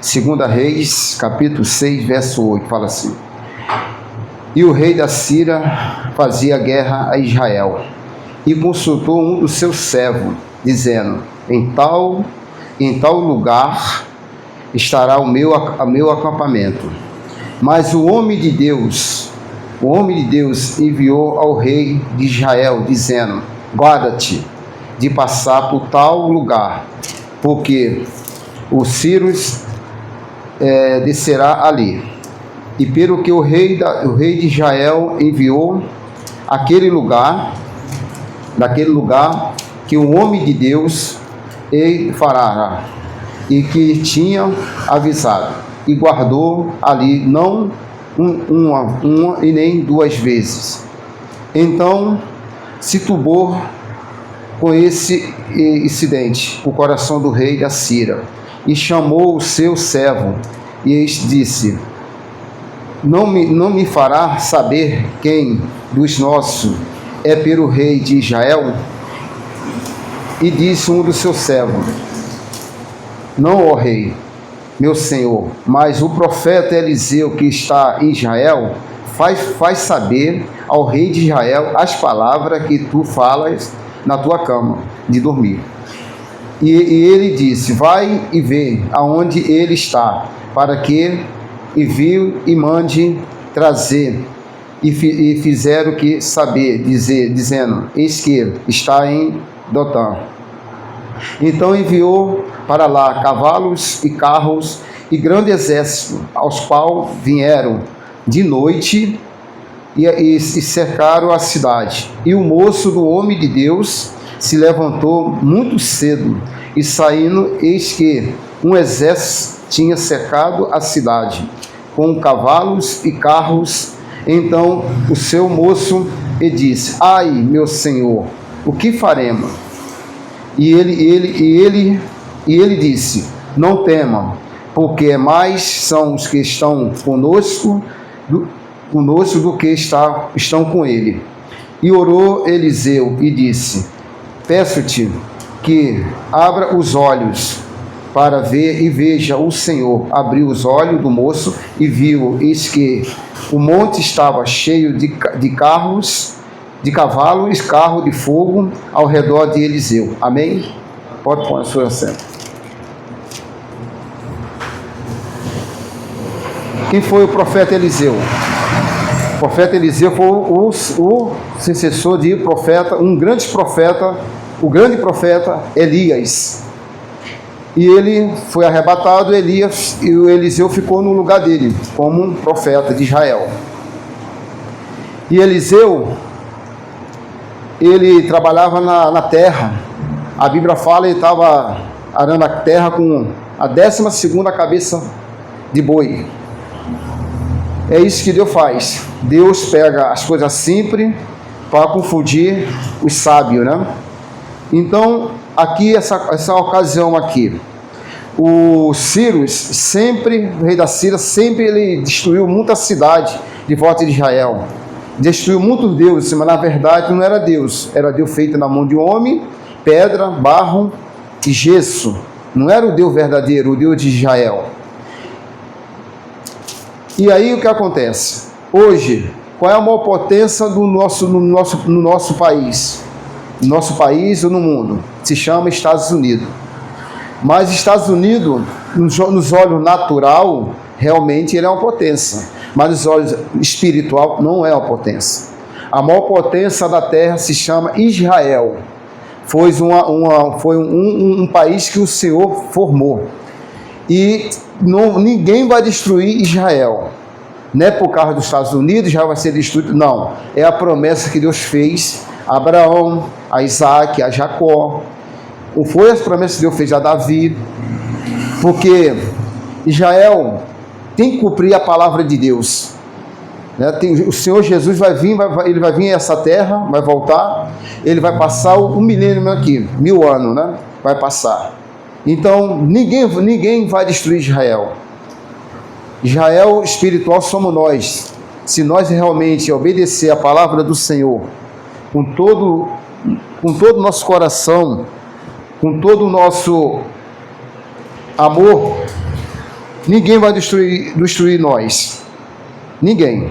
Segunda Reis, capítulo 6, verso 8, fala assim: E o rei da Síria fazia guerra a Israel, e consultou um dos seus servos, dizendo: Em tal lugar estará o meu acampamento. Mas o homem de Deus enviou ao rei de Israel, dizendo: Guarda-te de passar por tal lugar, porque os sírios descerá ali. E pelo que o rei de Israel enviou daquele lugar que o homem de Deus fará, e que tinha avisado, e guardou ali não uma e nem duas vezes. Então se turbou com esse incidente o coração do rei da Síria, e chamou o seu servo, e disse: Não me fará saber quem dos nossos é pelo rei de Israel? E disse um dos seus servos: Não, ó rei, meu senhor, mas o profeta Eliseu, que está em Israel, faz saber ao rei de Israel as palavras que tu falas na tua cama de dormir. E ele disse: Vai e vê aonde ele está, para que envie e mande trazer. E fizeram que saber, dizendo: Eis que está em Dotã. Então enviou para lá cavalos e carros e grande exército, aos quais vieram de noite e cercaram a cidade. E o moço do homem de Deus se levantou muito cedo, e saindo, eis que um exército tinha cercado a cidade, com cavalos e carros. Então o seu moço lhe disse: Ai, meu senhor, o que faremos? E ele disse: Não temam, porque mais são os que estão conosco do que estão com ele. E orou Eliseu e disse: Peço-te que abra os olhos para ver. E veja, o Senhor abriu os olhos do moço e viu, eis que o monte estava cheio de carros, de cavalos e carro de fogo ao redor de Eliseu. Amém? Pode pôr a sua assento. Quem foi o profeta Eliseu? O profeta Eliseu foi o sucessor de profeta, um grande profeta, o grande profeta Elias. E ele foi arrebatado, Elias, e o Eliseu ficou no lugar dele, como um profeta de Israel. E Eliseu, ele trabalhava na terra. A Bíblia fala que ele estava arando a terra com a 12ª cabeça de boi. É isso que Deus faz. Deus pega as coisas simples para confundir os sábios, né? Então, aqui, essa ocasião aqui, o Círios sempre, o rei da Síria, sempre ele destruiu muita cidade de volta de Israel. Destruiu muitos deuses, mas na verdade não era Deus. Era Deus feito na mão de homem, pedra, barro e gesso. Não era o Deus verdadeiro, o Deus de Israel. E aí o que acontece? Hoje, qual é a maior potência no nosso país? No nosso país ou no mundo? Se chama Estados Unidos. Mas Estados Unidos, nos olhos natural, realmente ele é uma potência. Mas nos olhos espiritual, não é uma potência. A maior potência da terra se chama Israel. Foi um país que o Senhor formou. E ninguém vai destruir Israel. Não é por causa dos Estados Unidos, já vai ser destruído. Não. É a promessa que Deus fez a Abraão, a Isaac, a Jacó. Ou foi as promessas que Deus fez a Davi. Porque Israel tem que cumprir a palavra de Deus. O Senhor Jesus ele vai vir a essa terra, vai voltar. Ele vai passar um milênio aqui, 1000 anos, né? Vai passar. Então, ninguém vai destruir Israel. Israel espiritual somos nós. Se nós realmente obedecer a palavra do Senhor, com todo o nosso coração, com todo o nosso amor, ninguém vai destruir nós. Ninguém.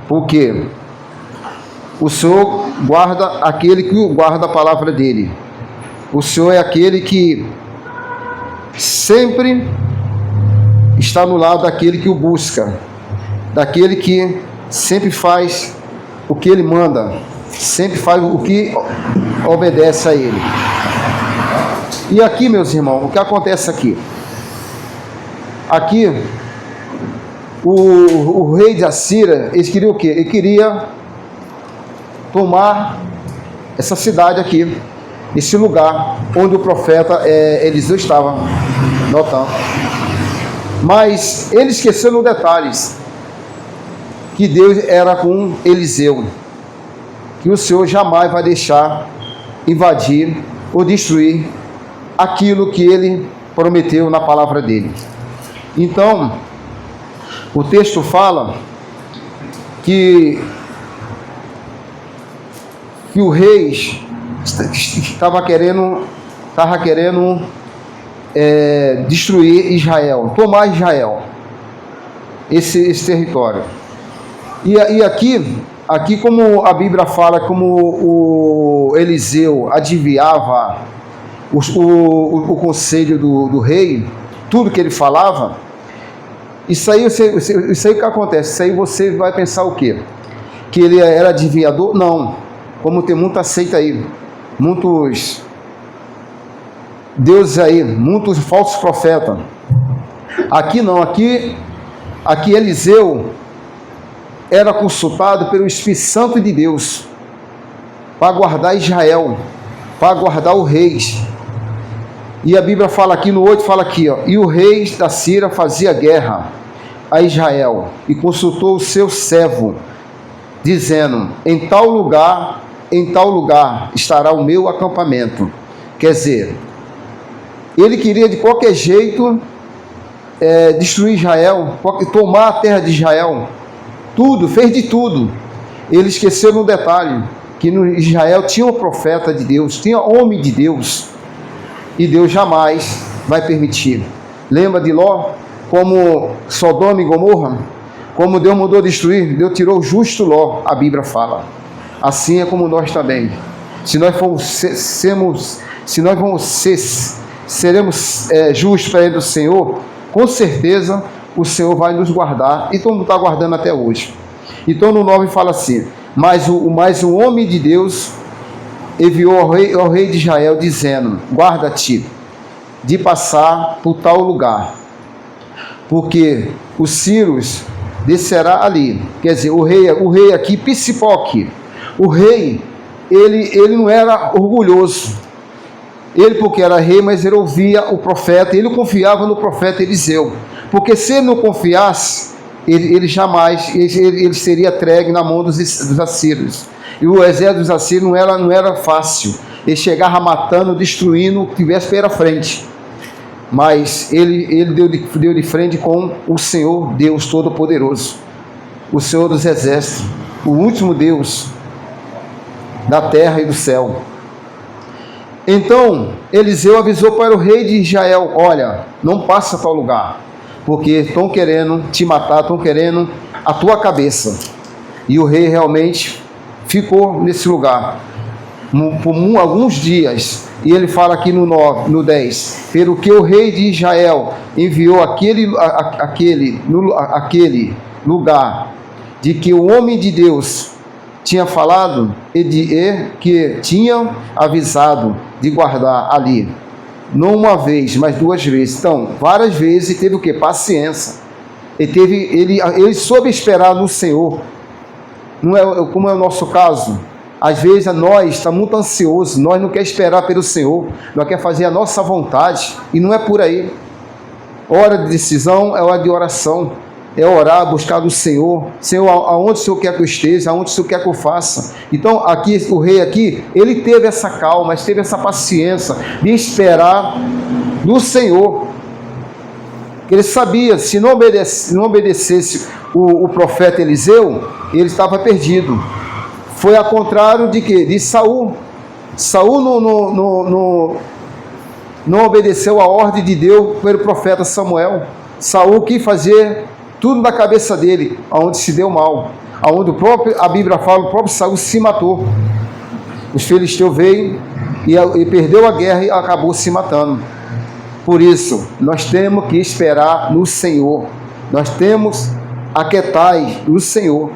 Porque o Senhor guarda aquele que guarda a palavra dele. O Senhor é aquele que sempre está no lado daquele que o busca, daquele que sempre faz o que ele manda, sempre faz o que obedece a ele. E aqui, meus irmãos, o que acontece aqui? Aqui, o rei de Assíria, ele queria o quê? Ele queria tomar essa cidade aqui, esse lugar onde o profeta Eliseu estava notando. Mas ele esqueceu no detalhes que Deus era com Eliseu, que o Senhor jamais vai deixar invadir ou destruir aquilo que ele prometeu na palavra dele. Então, o texto fala que o rei estava querendo destruir Israel, tomar Israel, esse território. E aqui como a Bíblia fala, como o Eliseu adivinhava o conselho do rei, tudo que ele falava, isso aí que acontece, isso aí você vai pensar o quê? Que ele era adivinhador? Não, como tem muita seita aí, muitos deuses aí, muitos falsos profetas. Aqui não, aqui Eliseu era consultado pelo Espírito Santo de Deus para guardar Israel, para guardar o rei. E a Bíblia fala aqui no 8, fala aqui, ó, e o rei da Síria fazia guerra a Israel e consultou o seu servo, dizendo, em tal lugar estará o meu acampamento. Quer dizer, ele queria de qualquer jeito destruir Israel, tomar a terra de Israel, tudo, fez de tudo. Ele esqueceu no detalhe, que no Israel tinha um profeta de Deus, tinha homem de Deus, e Deus jamais vai permitir. Lembra de Ló? Como Sodoma e Gomorra? Como Deus mandou destruir, Deus tirou o justo Ló, a Bíblia fala. Assim é como nós também. Se nós seremos justos perante o Senhor, com certeza o Senhor vai nos guardar, e todo mundo está guardando até hoje. Então no 9 fala assim, mas o homem de Deus enviou ao rei de Israel, dizendo, guarda-te de passar por tal lugar, porque os sírios descerá ali. Quer dizer, o rei aqui, principal aqui, o rei, ele não era orgulhoso, ele porque era rei, mas ele ouvia o profeta, ele confiava no profeta Eliseu, porque se ele não confiasse, ele jamais ele seria entregue na mão dos assírios. E o exército dos assírios não era fácil, ele chegava matando, destruindo o que tivesse pela frente, mas ele deu de frente com o Senhor Deus Todo-Poderoso, o Senhor dos exércitos, o último Deus da terra e do céu. Então Eliseu avisou para o rei de Israel, olha, não passa a tal lugar, porque estão querendo te matar, estão querendo a tua cabeça. E o rei realmente ficou nesse lugar por alguns dias. E ele fala aqui no 10, pelo que o rei de Israel enviou aquele lugar de que o homem de Deus tinha falado e que tinha avisado de guardar ali, não uma vez, mas 2 vezes. Então, várias vezes, ele teve o quê? Paciência. Ele soube esperar no Senhor. Não é como é o nosso caso. Às vezes nós estamos muito ansiosos, nós não queremos esperar pelo Senhor, nós queremos fazer a nossa vontade, e não é por aí. Hora de decisão é hora de oração, é orar, buscar do Senhor. Senhor, aonde o Senhor quer que eu esteja, aonde o Senhor quer que eu faça. Então, aqui, o rei aqui, ele teve essa calma, teve essa paciência de esperar no Senhor. Ele sabia, se não obedecesse o profeta Eliseu, ele estava perdido. Foi ao contrário de quê? De Saul. Saul não obedeceu a ordem de Deus pelo profeta Samuel. Saul quis fazer tudo na cabeça dele, aonde se deu mal, aonde a Bíblia fala, o próprio Saul se matou. Os filisteus veio e perdeu a guerra e acabou se matando. Por isso, nós temos que esperar no Senhor. Nós temos aquietai no Senhor.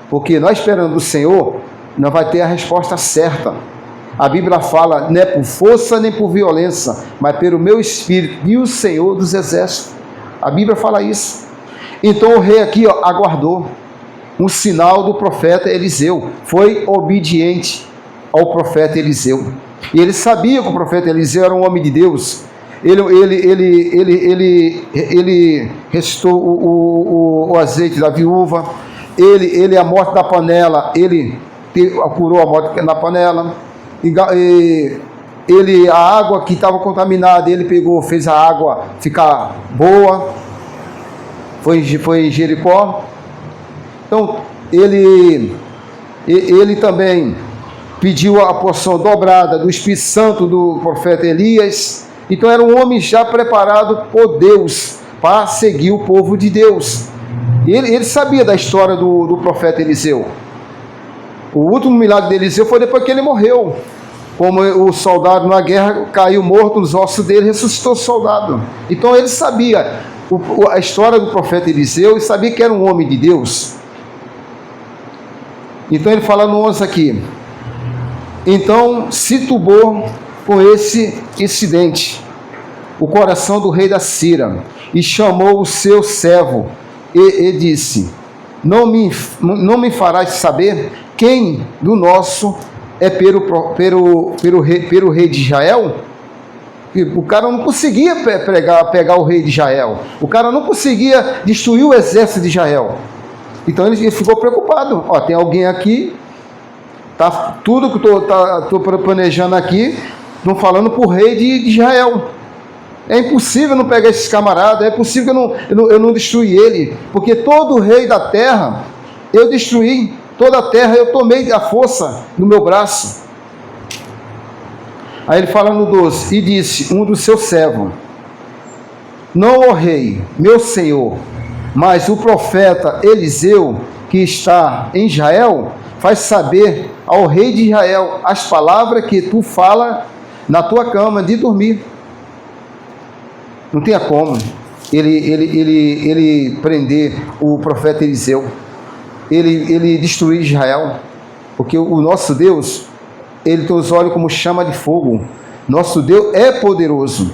Porque nós esperando no Senhor, não vai ter a resposta certa. A Bíblia fala, não é por força nem por violência, mas pelo meu espírito, e o Senhor dos exércitos. A Bíblia fala isso. Então o rei aqui aguardou um sinal do profeta Eliseu. Foi obediente ao profeta Eliseu. E ele sabia que o profeta Eliseu era um homem de Deus. Ele restou o azeite da viúva. A morte da panela, ele curou a morte na panela. A água que estava contaminada, ele pegou, fez a água ficar boa. Foi em Jericó. Então, ele também pediu a porção dobrada do Espírito Santo do profeta Elias. Então, era um homem já preparado por Deus para seguir o povo de Deus. Ele sabia da história do profeta Eliseu. O último milagre de Eliseu foi depois que ele morreu. Como o soldado na guerra caiu morto nos ossos dele, ressuscitou o soldado. Então, ele sabia a história do profeta Eliseu e sabia que era um homem de Deus. Então ele fala no 11 aqui. Então se turbou com esse incidente o coração do rei da Síria e chamou o seu servo e disse: não me farás saber quem do nosso é pelo rei de Israel? O cara não conseguia pegar o rei de Israel. O cara não conseguia destruir o exército de Israel. Então ele ficou preocupado. Tem alguém aqui, tudo que estou planejando aqui, estão falando para o rei de Israel. É impossível não pegar esses camaradas, é possível que eu não destruir ele, porque todo o rei da terra eu destruí, toda a terra eu tomei a força no meu braço. Aí ele fala no 12, e disse um dos seus servos: não, ó rei, meu senhor, mas o profeta Eliseu, que está em Israel, faz saber ao rei de Israel as palavras que tu fala na tua cama de dormir. Não tinha como ele prender o profeta Eliseu, ele destruir Israel, porque o nosso Deus, ele tem os olhos como chama de fogo. Nosso Deus é poderoso.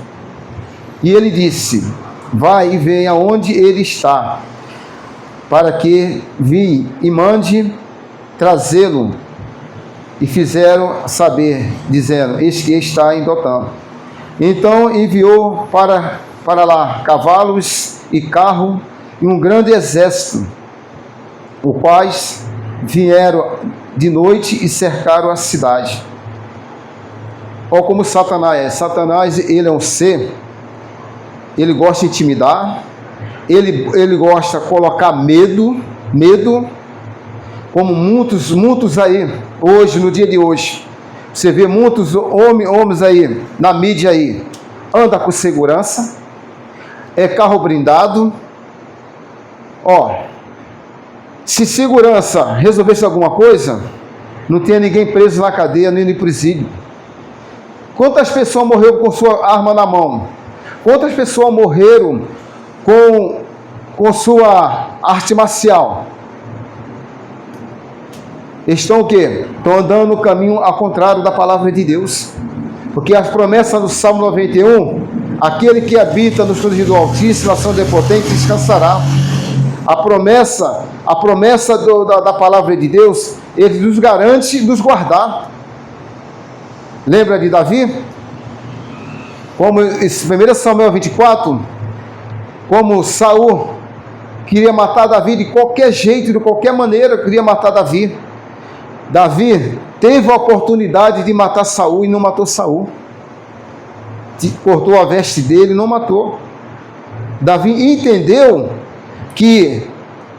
E ele disse: vai e venha aonde ele está, para que vi e mande trazê-lo. E fizeram saber, dizendo: eis que está em Dotã. Então enviou para lá cavalos e carro e um grande exército, os quais vieram de noite e cercaram a cidade. Olha como Satanás é. Satanás, ele é um ser, ele gosta de intimidar, ele gosta de colocar medo, como muitos aí, hoje, no dia de hoje, você vê muitos homens aí, na mídia aí, anda com segurança, é carro blindado. Se segurança resolvesse alguma coisa, não tinha ninguém preso na cadeia, nem no presídio. Quantas pessoas morreram com sua arma na mão? Quantas pessoas morreram com sua arte marcial? Estão o quê? Estão andando no caminho ao contrário da palavra de Deus. Porque as promessas do Salmo 91, aquele que habita no esconderijo do Altíssimo, ação onipotente, descansará. A promessa da palavra de Deus, ele nos garante nos guardar. Lembra de Davi? Como em 1 Samuel 24, como Saul queria matar Davi de qualquer jeito, de qualquer maneira, queria matar Davi. Davi teve a oportunidade de matar Saul e não matou Saul. Cortou a veste dele e não matou. Davi entendeu que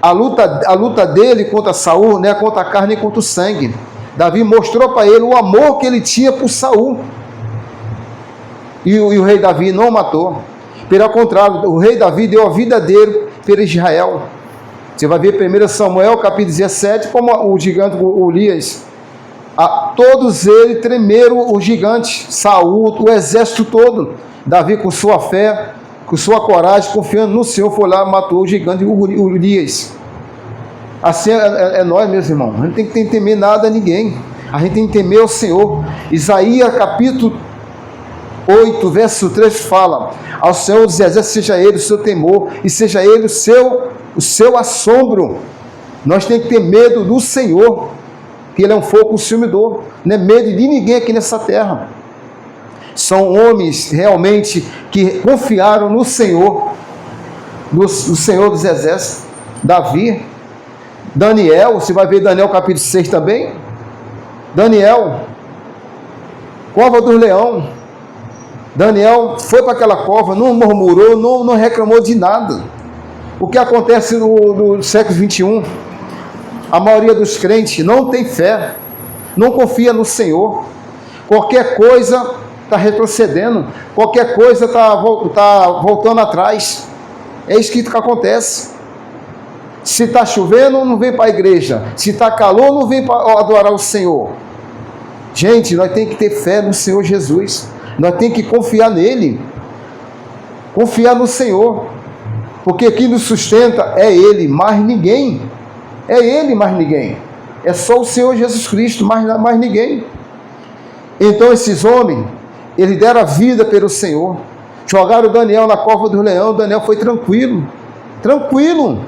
a luta dele contra Saul não é contra a carne e contra o sangue. Davi mostrou para ele o amor que ele tinha por Saul. E o rei Davi não matou. Pelo contrário, o rei Davi deu a vida dele por Israel. Você vai ver 1 Samuel, capítulo 17, como o gigante Golias, todos eles tremeram os gigantes, Saul, o exército todo. Davi, com sua fé, com sua coragem, confiando no Senhor, foi lá e matou o gigante Golias. Assim é nós, meus irmãos. A gente não tem que temer nada a ninguém. A gente tem que temer ao Senhor. Isaías, capítulo 8, verso 3 fala: ao Senhor dos exércitos seja ele o seu temor, e seja ele o seu assombro. Nós temos que ter medo do Senhor, que Ele é um fogo consumidor. Não é medo de ninguém aqui nessa terra. São homens realmente que confiaram no Senhor, no Senhor dos exércitos. Davi, Daniel, você vai ver Daniel capítulo 6 também. Daniel, cova do leão. Daniel foi para aquela cova, não murmurou, não reclamou de nada. O que acontece no século 21? A maioria dos crentes não tem fé, não confia no Senhor. Qualquer coisa está retrocedendo, qualquer coisa está voltando atrás. É isso que acontece. Se está chovendo, não vem para a igreja. Se está calor, não vem para adorar o Senhor. Gente, nós temos que ter fé no Senhor Jesus. Nós temos que confiar nele. Confiar no Senhor. Porque quem nos sustenta é Ele, mais ninguém. É Ele, mais ninguém. É só o Senhor Jesus Cristo, mais ninguém. Então esses homens, eles deram a vida pelo Senhor. Jogaram Daniel na cova do leão. Daniel foi tranquilo. Tranquilo.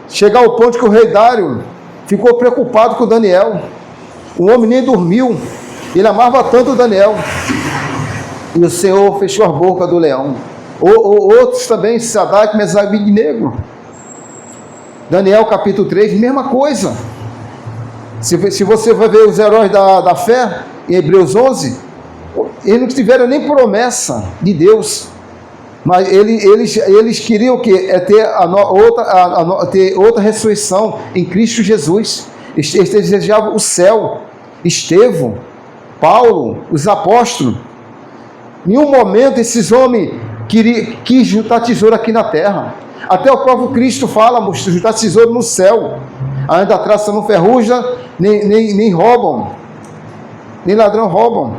Chegar ao ponto que o rei Dário ficou preocupado com Daniel. O homem nem dormiu. Ele amava tanto Daniel. E o Senhor fechou a boca do leão. Outros também, Sadraque, Mesaque e Abednego. Daniel capítulo 3, mesma coisa. Se você vai ver os heróis da fé, em Hebreus 11, eles não tiveram nem promessa de Deus. Mas eles queriam o quê? Ter outra ressurreição em Cristo Jesus. Eles desejavam o céu. Estevão, Paulo, os apóstolos. Em um momento esses homens quis juntar tesouro aqui na terra. Até o próprio Cristo fala: juntar tesouro no céu. Ainda a traça não ferruja, nem roubam, nem ladrão roubam.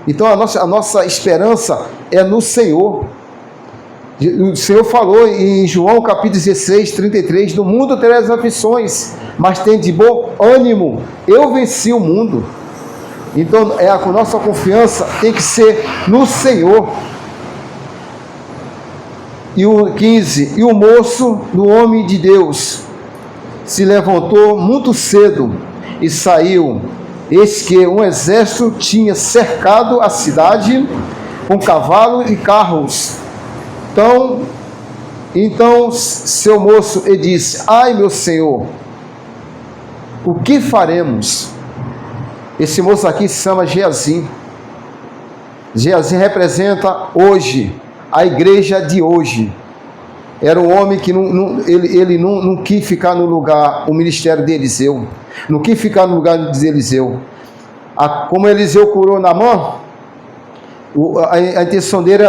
Então a nossa esperança é no Senhor. O Senhor falou em João capítulo 16, 33, no mundo terás aflições, mas tem de bom ânimo, eu venci o mundo. Então a nossa confiança tem que ser no Senhor. E o 15, e o moço do homem de Deus se levantou muito cedo e saiu. Eis que um exército tinha cercado a cidade com cavalos e carros. Então seu moço lhe disse: ai, meu senhor, o que faremos? Esse moço aqui se chama Geazim. Geazim representa hoje, a igreja de hoje. Era um homem que ele não quis ficar no lugar, o ministério de Eliseu. Não quis ficar no lugar de Eliseu. Como Eliseu curou Naamã, a intenção dele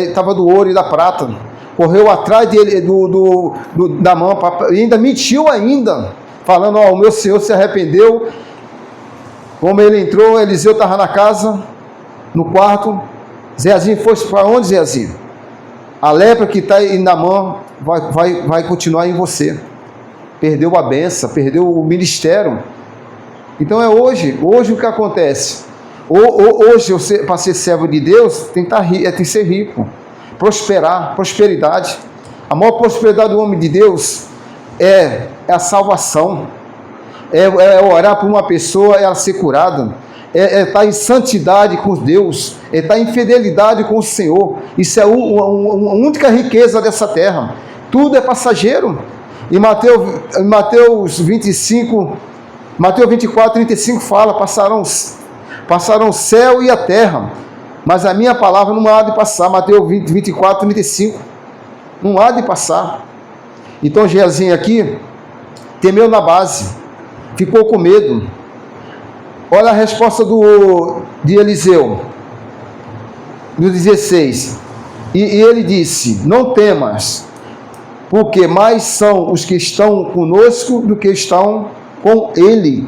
estava do ouro e da prata. Correu atrás do Naamã, ainda mentiu ainda, falando: ó, o meu senhor se arrependeu. Como ele entrou, Eliseu estava na casa, no quarto. Geazim foi para onde, Geazim? A lepra que está em Naamã vai continuar em você. Perdeu a benção, perdeu o ministério. Então é hoje o que acontece. Hoje, para ser servo de Deus, tem que ser rico, prosperidade. A maior prosperidade do homem de Deus é a salvação. É orar por uma pessoa, ela ser curada. É estar em santidade com Deus, é estar em fidelidade com o Senhor. Isso é a única riqueza dessa terra. Tudo é passageiro. Em Mateus 25, Mateus 24, 35 fala: passarão o céu e a terra, mas a minha palavra não há de passar. Mateus 24, 35, não há de passar. Então Geazim aqui temeu na base, ficou com medo. Olha a resposta de Eliseu, no 16. E ele disse: não temas, porque mais são os que estão conosco do que estão com ele.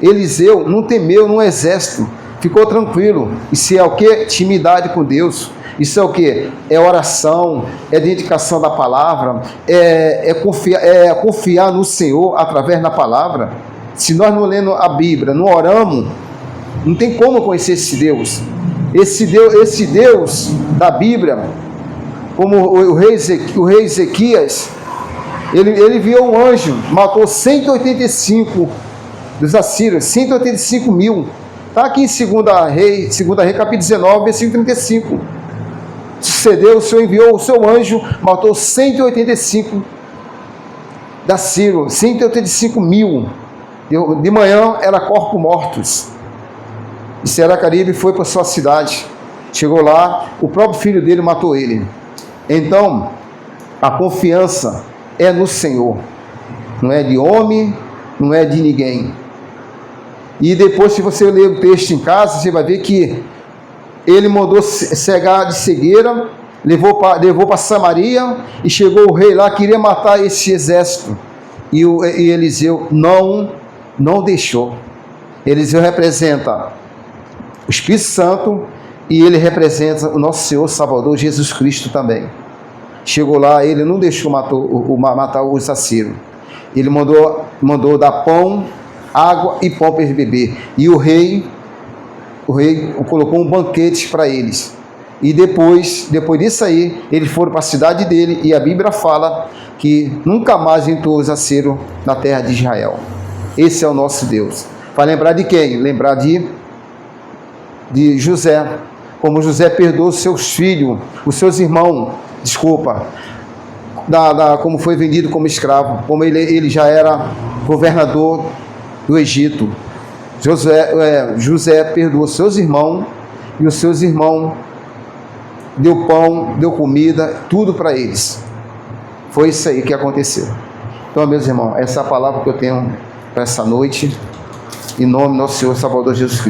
Eliseu não temeu no exército, ficou tranquilo. Isso é o que? Intimidade com Deus. Isso é o que? É oração, é dedicação da palavra, é confiar no Senhor através da palavra. Se nós não lemos a Bíblia, não oramos, não tem como conhecer esse Deus. Esse Deus da Bíblia, como o rei Ezequias, ele viu um anjo, matou 185 dos assírios, 185 mil. Está aqui em 2 Reis, capítulo 19, versículo 35. Sucedeu, o Senhor enviou o seu anjo, matou 185 da Síria, 185 mil. De manhã era corpos mortos. E Senaceribe foi para sua cidade. Chegou lá, o próprio filho dele matou ele. Então, a confiança é no Senhor. Não é de homem, não é de ninguém. E depois, se você ler o texto em casa, você vai ver que ele mandou cegar de cegueira, levou para Samaria, e chegou o rei lá, queria matar esse exército. E Eliseu não deixou. Eliseu representa o Espírito Santo, e ele representa o nosso Senhor Salvador Jesus Cristo também. Chegou lá, ele não deixou matar os assírios. Ele mandou dar pão, água e pão para eles beber. E o rei colocou um banquete para eles. E depois disso aí, eles foram para a cidade dele, e a Bíblia fala que nunca mais entrou os assírios na terra de Israel. Esse é o nosso Deus. Vai lembrar de quem? Lembrar de José. Como José perdoou seus filhos, os seus irmãos, como foi vendido como escravo, como ele já era governador do Egito. José perdoou seus irmãos, e os seus irmãos deu pão, deu comida, tudo para eles. Foi isso aí que aconteceu. Então, meus irmãos, essa é a palavra que eu tenho para essa noite, em nome do nosso Senhor Salvador Jesus Cristo.